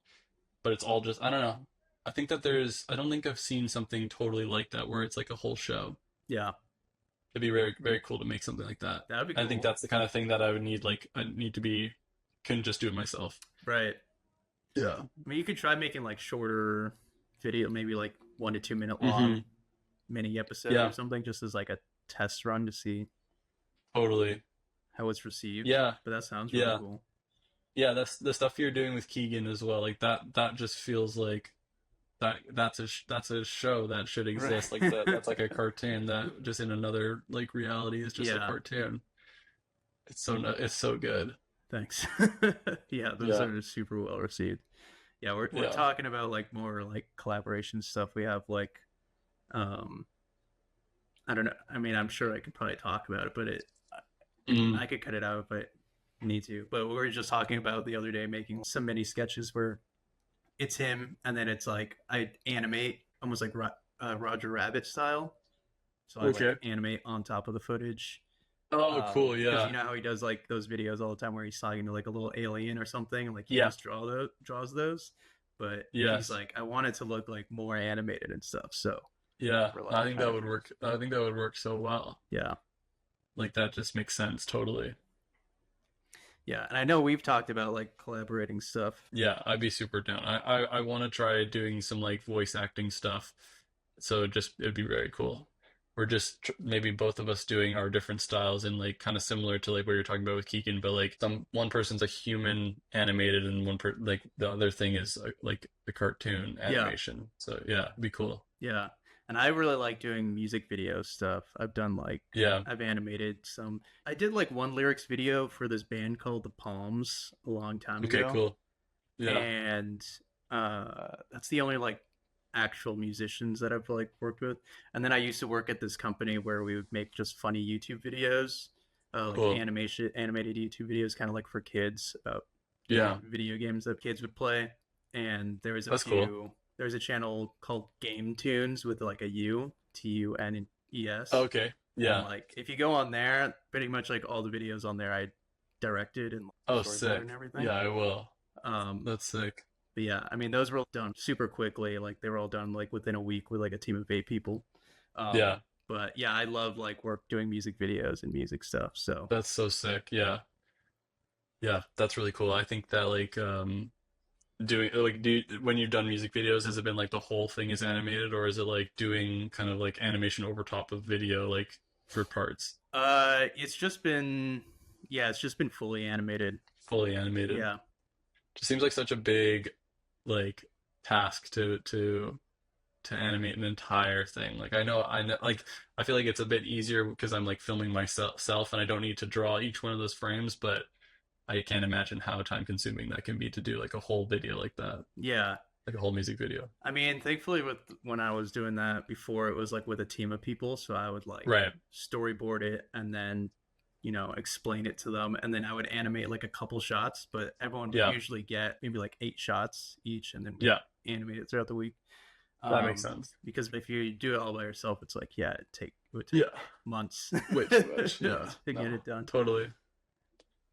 but it's all just I don't know. I think that I don't think I've seen something totally like that where it's like a whole show.
Yeah,
It'd be very, very cool to make something like that.
that would be
I think
cool.
that's the kind of thing that I would need, like, I need to be, couldn't just do it myself.
Right.
Yeah.
I mean, you could try making like shorter video, maybe like 1 to 2 minute
Mm-hmm.
long mini episodes or
Yeah,
something, just as like a test run to see
totally.
how it's received.
Yeah,
But that sounds really
yeah.
cool.
Yeah, that's the stuff you're doing with Keegan as well. Like that just feels like that's a show that should
Right.
exist. Like that's like a cartoon that just in another like reality is just a
Yeah.
cartoon. It's so good.
Thanks. Yeah, those
Yeah.
are super well received. Yeah, we're
Yeah.
talking about like more like collaboration stuff. We have like um I don't know. I mean, I'm sure I could probably talk about it, but
Mm.
I could cut it out if I need to. But we were just talking about the other day making some mini sketches where it's him and then it's like I animate almost like Roger Rabbit style. So I like
Okay.
animate on top of the footage.
Oh, cool.
Because you
Yeah.
know how he does like those videos all the time where he's talking to like a little alien or something, and like he
Yeah.
just draws those. But he's
Yes.
like, I want it to look like more animated and stuff. So
Yeah.
we're
I
like
think
kind
that
of
would work. I think that would work so well.
yeah,
Like that just makes sense totally.
yeah. And I know we've talked about like collaborating stuff.
Yeah, I'd be super down. I want to try doing some like voice acting stuff. So it'd be very cool. We're just maybe both of us doing our different styles and like kind of similar to like what you're talking about with Keegan, but like one person's a human animated and like the other thing is like the cartoon
Yeah,
animation. So yeah, it'd be cool.
yeah. And I really like doing music video stuff. I've done like
Yeah.
I've animated some. I did like one lyrics video for this band called The Palms a long time
Okay,
ago,
cool. Yeah.
and that's the only like actual musicians that I've like worked with. And then I used to work at this company where we would make just funny YouTube videos, like
Cool.
animated YouTube videos, kind of like for kids about
Yeah.
video games that kids would play. And there was a
That's cool.
few. There's a channel called Game Tunes with like a Tunes,
Okay.
and
Yeah.
like if you go on there, pretty much like all the videos on there I directed and
Oh,
like, storyboard and
sick.
everything.
Yeah, I will.
Um,
That's sick.
but yeah, I mean, those were all done super quickly. Like they were all done like within a week with like a team of 8 people.
Yeah.
But yeah, I love like work doing music videos and music stuff. So
That's so sick. Yeah. Yeah, that's really cool. I think that like doing like when you've done music videos, has it been like the whole thing is animated or is it like doing kind of like animation over top of video like for parts?
it's just been yeah, it's just been fully animated.
Fully animated.
Yeah.
Just seems like such a big like task to animate an entire thing. Like I know like I feel like it's a bit easier because I'm like filming myself and I don't need to draw each one of those frames, but I can't imagine how time consuming that can be to do like a whole video like that,
Yeah.
like a whole music video.
I mean, thankfully with when I was doing that before it was like with a team of people, so I would like
Right.
storyboard it and then explain it to them and then I would animate like a couple shots, but everyone would
Yeah.
usually get maybe like 8 shots each and then we
Yeah.
animate it throughout the week.
That makes sense.
Because if you do it all by yourself, it's like it would take
Yeah.
months
Way too much. Yeah.
to get
No,
it done.
totally.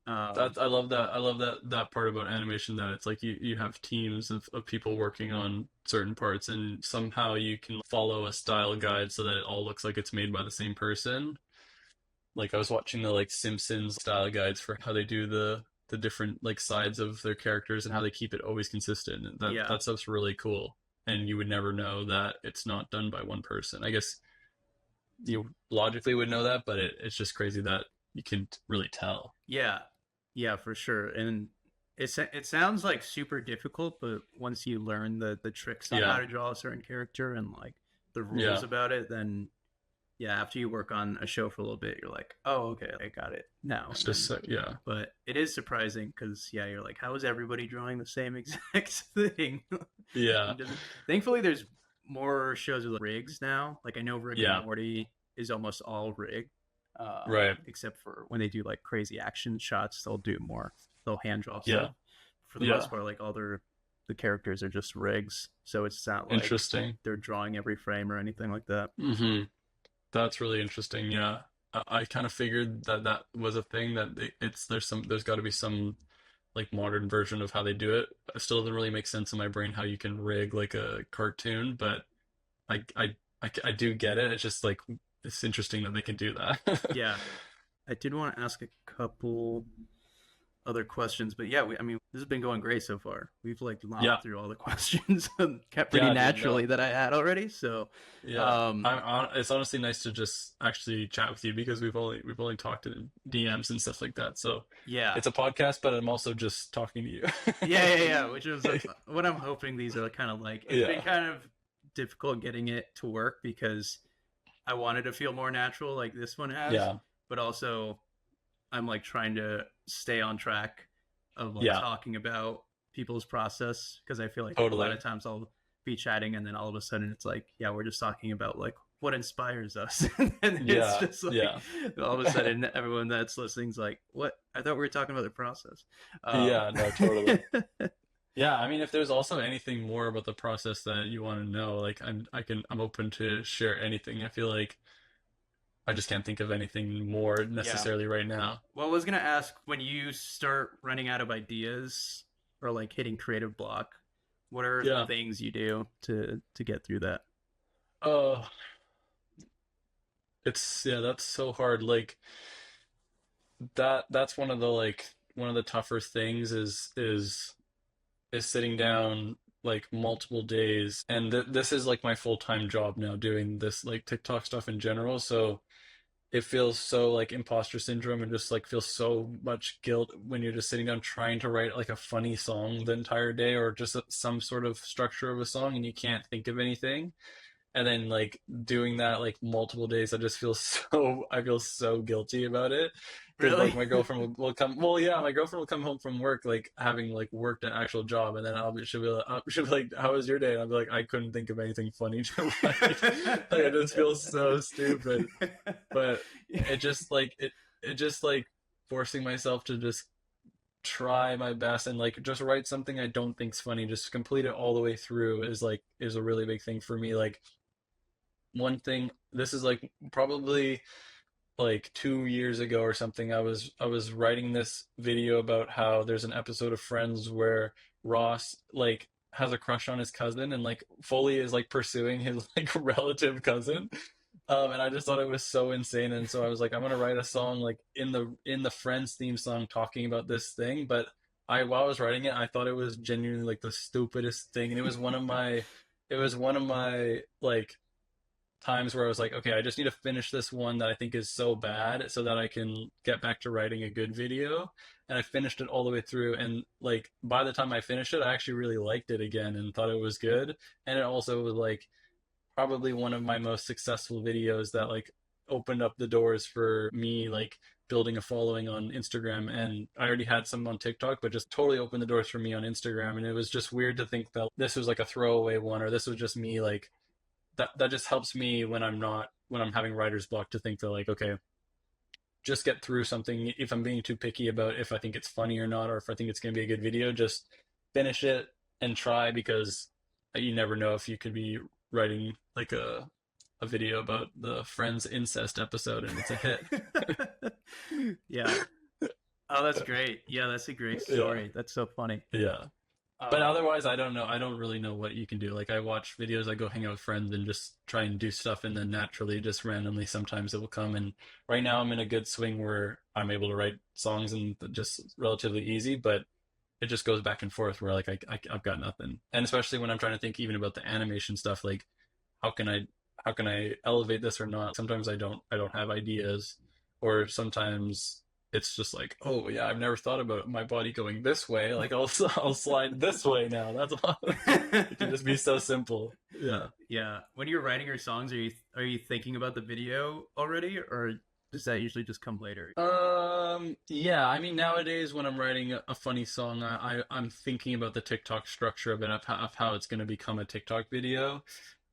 Um,
That I love that. I love that part about animation that it's like you have teams of people working on certain parts and somehow you can follow a style guide so that it all looks like it's made by the same person. Like I was watching the like Simpsons style guides for how they do the different like sides of their characters and how they keep it always consistent. And
yeah,
that stuff's really cool. And you would never know that it's not done by one person. I guess you logically would know that, but it's just crazy that you can really tell.
yeah, yeah, for sure. And it sounds like super difficult, but once you learn the tricks on
Yeah.
how to draw a certain character and like the rules
Yeah.
about it, then Yeah, after you work on a show for a little bit, you're like, oh, okay, I got it now.
It's
And
just
then,
yeah,
but it is surprising because yeah, you're like, how is everybody drawing the same exact thing?
yeah,
And doesn't. Thankfully, there's more shows with rigs now. Like I know Rick and
yeah,
Morty is almost all rig,
right,
except for when they do like crazy action shots, they'll do more. They'll hand draw
yeah,
stuff. For the most
yeah.
part, like all the characters are just rigs, so it's not like
Interesting.
they're drawing every frame or anything like that.
Hmm. That's really interesting. Yeah, I kind of figured that that was a thing that it's there's got to be some like modern version of how they do it. It still doesn't really make sense in my brain how you can rig like a cartoon, but I do get it. It's just like it's interesting that they can do that.
Yeah, I did want to ask a couple other questions, but yeah, I mean, this has been going great so far. We've like
Yeah,
lopped through all the questions kept pretty
yeah, dude. No,
naturally that I had already. So,
yeah.
um,
It's honestly nice to just actually chat with you because we've only talked in DMs and stuff like that. So
yeah,
it's a podcast, but I'm also just talking to you.
yeah. Which is what I'm hoping these are kind of like. It's been
Yeah,
kind of difficult getting it to work because I wanted to feel more natural, like this one has,
yeah,
but also I'm like trying to stay on track of like
yeah.
talking about people's process because I feel like a lot
Totally.
of times I'll be chatting and then all of a sudden it's like, yeah, we're just talking about like what inspires us. And it's
Yeah,
just like
yeah.
all of a sudden everyone that's listening's like, what? I thought we were talking about the process. Um,
Yeah, no, totally. Yeah, I mean, if there's also anything more about the process that you want to know, like I'm open to share anything. I feel like I just can't think of anything more
yeah.
necessarily right now.
Well, I was gonna ask when you start running out of ideas or like hitting creative block, what are
Yeah.
things you do to get through that?
Oh, it's yeah, that's so hard. Like that's one of the one of the tougher things is sitting down like multiple days. And this is like my full-time job now doing this like TikTok stuff in general. So it feels so like imposter syndrome and just like feels so much guilt when you're just sitting down trying to write like a funny song the entire day or just some sort of structure of a song and you can't think of anything. And then like doing that like multiple days, I feel so guilty about it because like
Really?
my girlfriend will come. Well, yeah, my girlfriend will come home from work like having like worked an actual job, and then she'll be like, "How was your day?" And I'll be like, "I couldn't think of anything funny to write." Like I just feel so stupid, but it just like forcing myself to just try my best and like just write something I don't think's funny, just complete it all the way through is a really big thing for me. Like one thing, this is like probably like 2 years ago or something. I was writing this video about how there's an episode of Friends where Ross like has a crush on his cousin and like Foley is like pursuing his like relative cousin. And I just thought it was so insane, and so I was like, I'm gonna write a song like in the Friends theme song talking about this thing. But while I was writing it, I thought it was genuinely like the stupidest thing, and it was one of my like times where I was like, okay, I just need to finish this one that I think is so bad so that I can get back to writing a good video. And I finished it all the way through. And like by the time I finished it, I actually really liked it again and thought it was good. And it also was like probably one of my most successful videos that like opened up the doors for me like building a following on Instagram. And I already had some on TikTok, but just totally opened the doors for me on Instagram. And it was just weird to think that this was like a throwaway one or this was just me like that just helps me when I'm having writer's block to think that like, okay, just get through something. If I'm being too picky about if I think it's funny or not, or if I think it's going to be a good video, just finish it and try because you never know if you could be writing like a video about the Friends incest episode and it's a hit.
Yeah. Oh, that's great. Yeah, that's a great
Yeah.
story. That's so funny.
Yeah. But
Um,
otherwise, I don't know. I don't really know what you can do. Like I watch videos, I go hang out with friends and just try and do stuff, and then naturally, just randomly, sometimes it will come. And right now, I'm in a good swing where I'm able to write songs and just relatively easy. But it just goes back and forth where like I've got nothing. And especially when I'm trying to think even about the animation stuff, like how can I how can I elevate this or not? Sometimes I don't have ideas, or sometimes it's just like, oh yeah, I've never thought about my body going this way. Like I'll slide this way now. That's all. It can just be so simple. Yeah.
Yeah. When you're writing your songs, are you thinking about the video already, or does that usually just come later?
Yeah, I mean, nowadays when I'm writing a funny song, I'm thinking about the TikTok structure of it, of how it's going to become a TikTok video.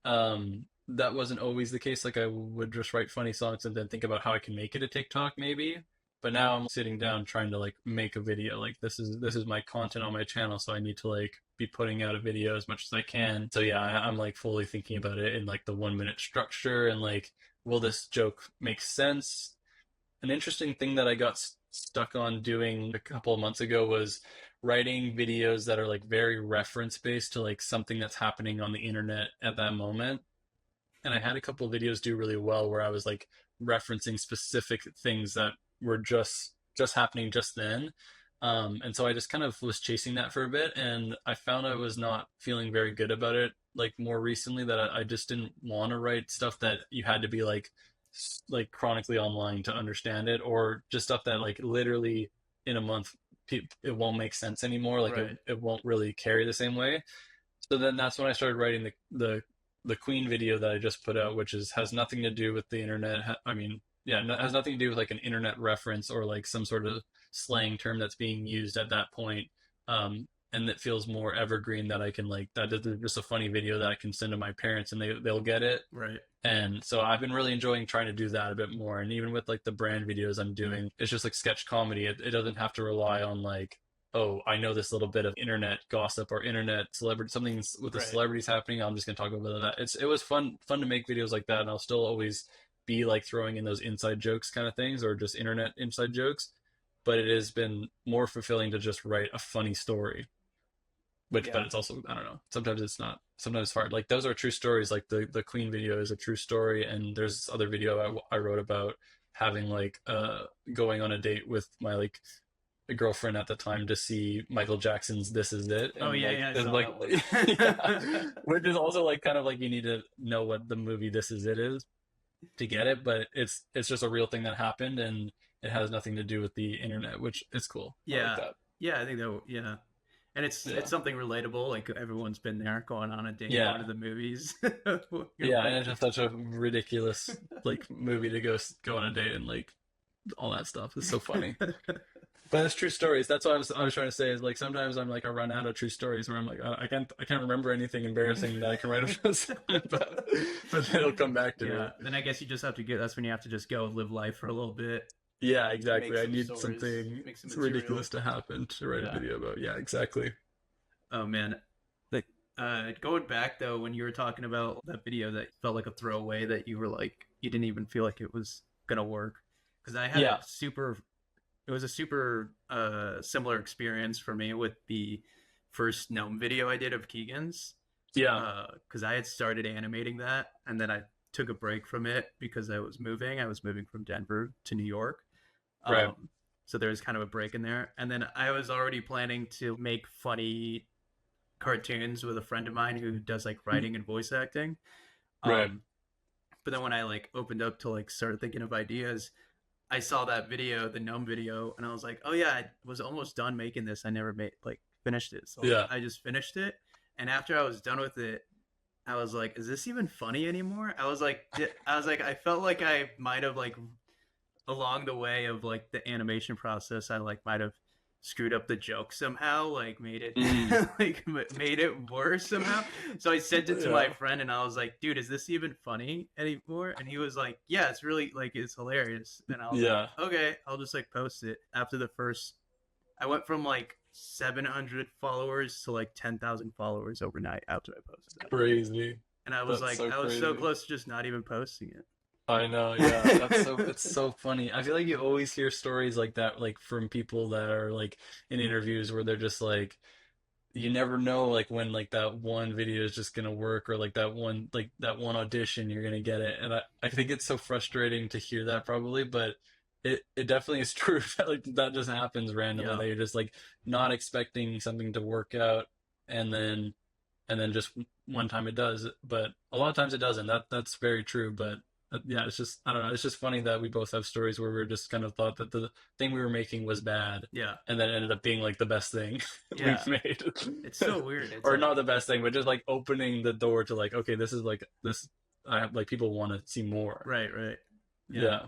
That wasn't always the case. Like I would just write funny songs and then think about how I can make it a TikTok maybe. But now I'm sitting down trying to like make a video. Like this is my content on my channel, so I need to like be putting out a video as much as I can. So yeah, I'm like fully thinking about it in like the 1 minute structure and like, will this joke make sense? An interesting thing that I got stuck on doing a couple of months ago was writing videos that are like very reference based to like something that's happening on the internet at that moment. And I had a couple of videos do really well where I was like referencing specific things that were just happening just then. And so I just kind of was chasing that for a bit, and I found I was not feeling very good about it. Like more recently, that I just didn't want to write stuff that you had to be like chronically online to understand it, or just stuff that like literally in a month it won't make sense anymore. Like
Right.
it won't really carry the same way. So then that's when I started writing the Queen video that I just put out, which is has nothing to do with the internet. I mean, yeah, has nothing to do with like an internet reference or like some sort of slang term that's being used at that point. And that feels more evergreen, that I can like, that is just a funny video that I can send to my parents and they'll get it.
Right.
And so I've been really enjoying trying to do that a bit more. And even with like the brand videos I'm doing, it's just like sketch comedy. It doesn't have to rely on like, oh, I know this little bit of internet gossip or internet celebrity, something with the
Right.
celebrities happening. I'm just gonna talk about that. It was fun to make videos like that, and I'll still always be like throwing in those inside jokes kind of things or just internet inside jokes. But it has been more fulfilling to just write a funny story. But
Yeah.
it's also, I don't know. Sometimes it's not. Sometimes it's hard. Like those are true stories. Like the Queen video is a true story, and there's this other video I wrote about having like going on a date with my like a girlfriend at the time to see Michael Jackson's "This Is It,"
Oh
and
yeah,
like
yeah, I
there's
saw
like
that
yeah,
one.
which is also like kind of like you need to know what the movie "This Is It" is to get it, but it's just a real thing that happened, and it has nothing to do with the internet, which is cool. I like
Yeah.
that.
Yeah, I think that. Yeah, and it's
Yeah,
something relatable. Like everyone's been there, going on a date, going to
yeah,
the movies. You're
yeah, and
like,
it's just such a ridiculous like movie to go on a date and like all that stuff. It's so funny. But it's true stories. That's what I was trying to say is like sometimes I'm like I run out of true stories where I'm like I can't remember anything embarrassing that I can write a song about, but then it'll come back to me.
yeah. Then I guess you just have to get. That's when you have to just go live life for a little bit,
Yeah,
make
exactly. I
some
need
stories,
something
make some material.
ridiculous to happen to write a
Yeah.
video about. Yeah, exactly.
Oh man. Like going back though, when you were talking about that video that felt like a throwaway, that you were like you didn't even feel like it was gonna work, because I had a
Yeah,
super it was a super similar experience for me with the first gnome video I did of Keegan's,
yeah,
because I had started animating that and then I took a break from it because I was moving from Denver to New York.
right,
um, so there was kind of a break in there, and then I was already planning to make funny cartoons with a friend of mine who does like writing and voice acting.
right.
um, but then when I like opened up to like start thinking of ideas, I saw that video, the gnome video, and I was like, oh yeah, I was almost done making this. I never made like finished it. So
Yeah.
I just finished it. And after I was done with it, I was like, is this even funny anymore? I felt like I might have like along the way of like the animation process, I like might have screwed up the joke somehow, like made it
Mm,
like made it worse somehow. So I sent it to my
yeah,
friend and I was like, dude, is this even funny anymore? And he was like, yeah, it's really like it's hilarious. And I was like,
yeah.
okay, I'll just like post it. After the first, I went from like 700 followers to like 10,000 followers overnight after I posted that.
Crazy.
And I was
That's
like,
so
I was so
crazy.
close to just not even posting
I know, yeah. That's so
it.
it's so funny. I feel like you always hear stories like that, like from people that are like in interviews where they're just like you never know like when like that one video is just gonna work or like that one audition you're gonna get it. And I think it's so frustrating to hear that probably, but it definitely is true that like that just happens randomly
Yeah.
that you're just like not expecting something to work out and then just one time it does. But a lot of times it doesn't. That's very true, but yeah, it's just, I don't know. It's just funny that we both have stories where we're just kind of thought that the thing we were making was bad,
Yeah.
and then it ended up being like the best thing
Yeah.
we've made.
It's so weird. It's
Or
like,
not the best thing, but just like opening the door to like, okay, this is like this. I have like people want to see more.
right, right. Yeah.
Yeah,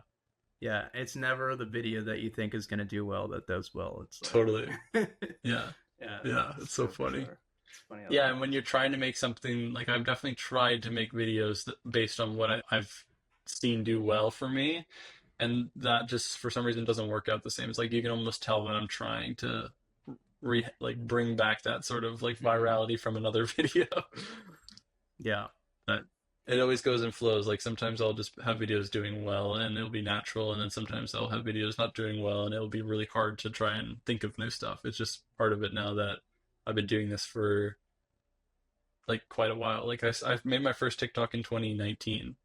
Yeah. It's never the video that you think is going to do well that does well. It's
totally.
like,
Yeah,
yeah,
yeah, it's so
for
funny.
sure. It's funny how
Yeah,
that
and when
happens.
you're trying to make something, like I've definitely tried to make videos based on what I've seen do well for me, and that just for some reason doesn't work out the same. It's like you can almost tell when I'm trying to like bring back that sort of like virality from another video.
Yeah.
But it always goes in flows. Like sometimes I'll just have videos doing well and it'll be natural, and then sometimes I'll have videos not doing well and it'll be really hard to try and think of new stuff. It's just part of it now that I've been doing this for like quite a while. Like I've made my first TikTok in 2019.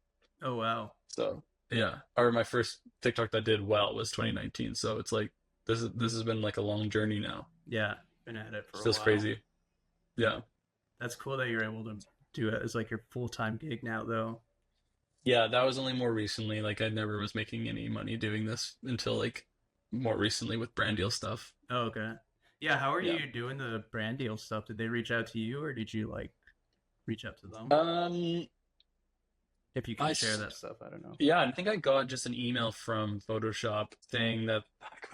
Oh, wow.
So yeah, or my first TikTok that did well was 2019. So it's like this has been like a long journey now.
Yeah. Been at it for
It's
a
just
while.
crazy. Yeah.
That's cool that you're able to do it as like your full time gig now, though.
Yeah, that was only more recently. Like I never was making any money doing this until like more recently with brand deal stuff.
Oh, okay. Yeah. How are
Yeah.
you doing the brand deal stuff? Did they reach out to you or did you like reach out to them?
Um,
If you
I
can share that stuff, I don't know.
Yeah, I think I got just an email from Photoshop saying that,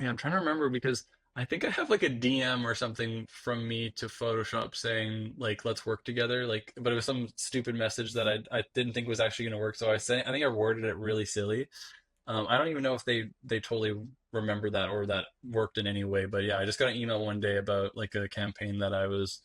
man, I'm trying to remember because I think I have like a DM or something from me to Photoshop saying like let's work together, like, but it was some stupid message that I didn't think was actually going to work. So I think I worded it really silly. I don't even know if they totally remember that or that worked in any way, but yeah, I just got an email one day about like a campaign that I was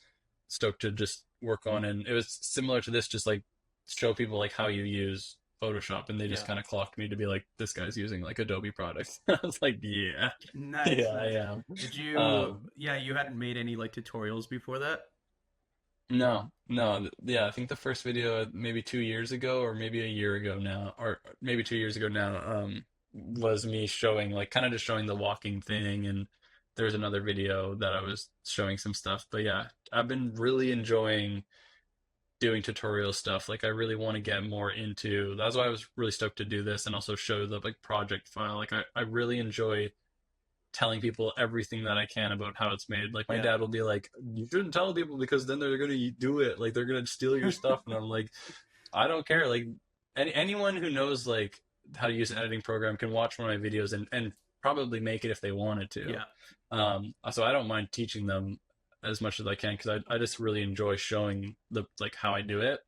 stoked to just work on, and it was similar to this, just like show people like how you use Photoshop, and they just
Yeah.
kind of clocked me to be like, this guy's using like Adobe products. I was like, yeah,
Nice,
yeah, I
nice.
am.
Did you,
Um,
yeah, you hadn't made any like tutorials before that?
no, no, yeah, I think the first video maybe 2 years ago, or maybe a year ago now, or maybe 2 years ago now, was me showing like kind of just showing the walking thing, and there was another video that I was showing some stuff. But yeah, I've been really enjoying doing tutorial stuff. Like I really want to get more into. That's why I was really stoked to do this and also show the like project file. Like I really enjoy telling people everything that I can about how it's made. Like my
Yeah.
dad will be like, "You shouldn't tell people because then they're gonna do it. Like they're gonna steal your stuff." And I'm like, I don't care. Like anyone who knows like how to use an editing program can watch one of my videos and probably make it if they wanted to.
Yeah.
So I don't mind teaching them as much as I can because I just really enjoy showing the like how I do it.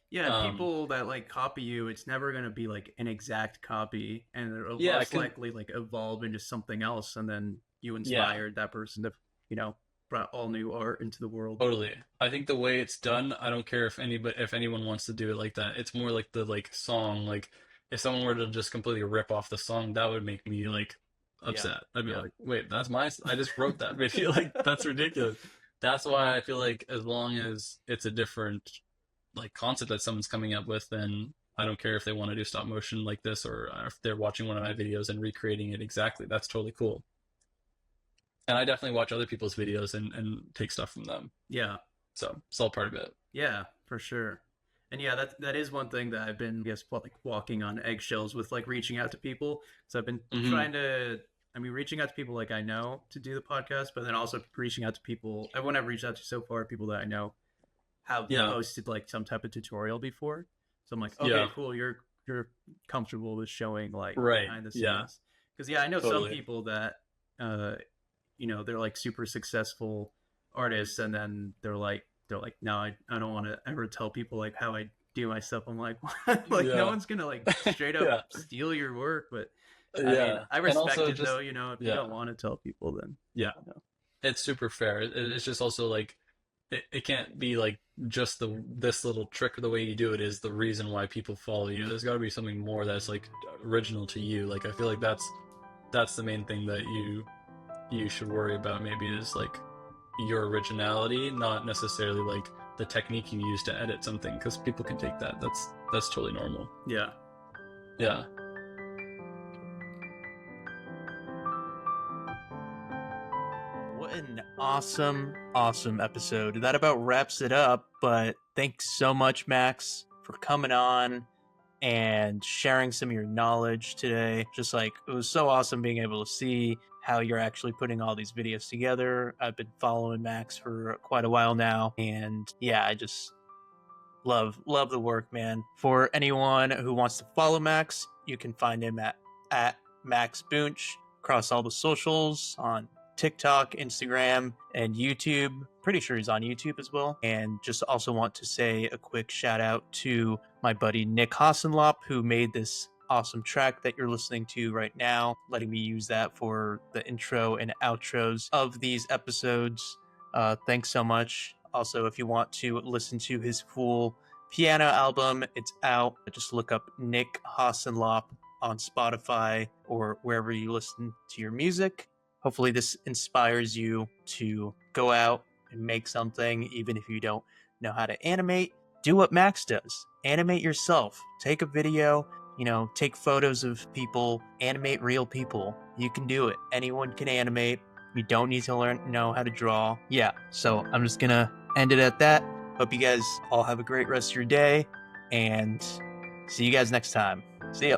Yeah, and
Um,
people that like copy you, it's never going to be like an exact copy, and it'll
yeah,
most
because
likely like evolve into something else, and then you
yeah,
inspired that person to, you know, brought all new art into the world.
totally. I think the way it's done, I don't care if anyone wants to do it like that. It's more like the like song. Like if someone were to just completely rip off the song, that would make me like
Yeah,
upset. I'd be
yeah,
like, wait, I just wrote that video. Like that's ridiculous. That's why I feel like as long as it's a different like concept that someone's coming up with, then I don't care if they want to do stop motion like this or if they're watching one of my videos and recreating it exactly. That's totally cool. And I definitely watch other people's videos and take stuff from them.
yeah,
So it's all part of it.
yeah, for sure. And yeah, that is one thing that I've been, I guess, like walking on eggshells with, like reaching out to people. So I've been
Hmm.
trying to, I mean, reaching out to people like I know to do the podcast, but then also reaching out to people. Everyone I've reached out to so far are people that I know have
Yeah.
posted like some type of tutorial before. So I'm like, okay,
Yeah.
cool. You're comfortable with showing like
Right.
behind the
Yeah.
scenes. Because yeah, I know some
Totally.
people that uh they're like super successful artists and then they're like, no, I don't want to ever tell people like how I do my stuff. I'm like, what? Like no
Yeah.
one's gonna like straight up
Yeah.
steal your work, but I mean,
Yeah.
I
And
respect
also
it
just
though, if you
yeah.
don't want to tell people then
Yeah. It's super fair. It's just also like it can't be like just this little trick. The way you do it is the reason why people follow you. There's got to be something more that's like original to you. Like I feel like that's the main thing that you should worry about. Maybe is like your originality, not necessarily like the technique you use to edit something, because people can take that. That's totally normal.
yeah.
Yeah.
What an awesome, awesome episode. That about wraps it up, but thanks so much, Max, for coming on and sharing some of your knowledge today. Just like, it was so awesome being able to see how you're actually putting all these videos together. I've been following Max for quite a while now, and yeah, I just love the work, man. For anyone who wants to follow Max, you can find him at Max Boonch across all the socials on TikTok, Instagram, and YouTube. Pretty sure he's on YouTube as well. And just also want to say a quick shout out to my buddy Nick Hassenlop, who made this awesome track that you're listening to right now, letting me use that for the intro and outros of these episodes. Thanks so much. Also, if you want to listen to his full piano album, it's out. Just look up Nick Hassenlop on Spotify or wherever you listen to your music. Hopefully this inspires you to go out and make something, even if you don't know how to animate. Do what Max does. Animate yourself. Take a video, take photos of people, animate real people. You can do it. Anyone can animate. You don't need to know how to draw. Yeah, so I'm just gonna end it at that. Hope you guys all have a great rest of your day, and see you guys next time. See ya.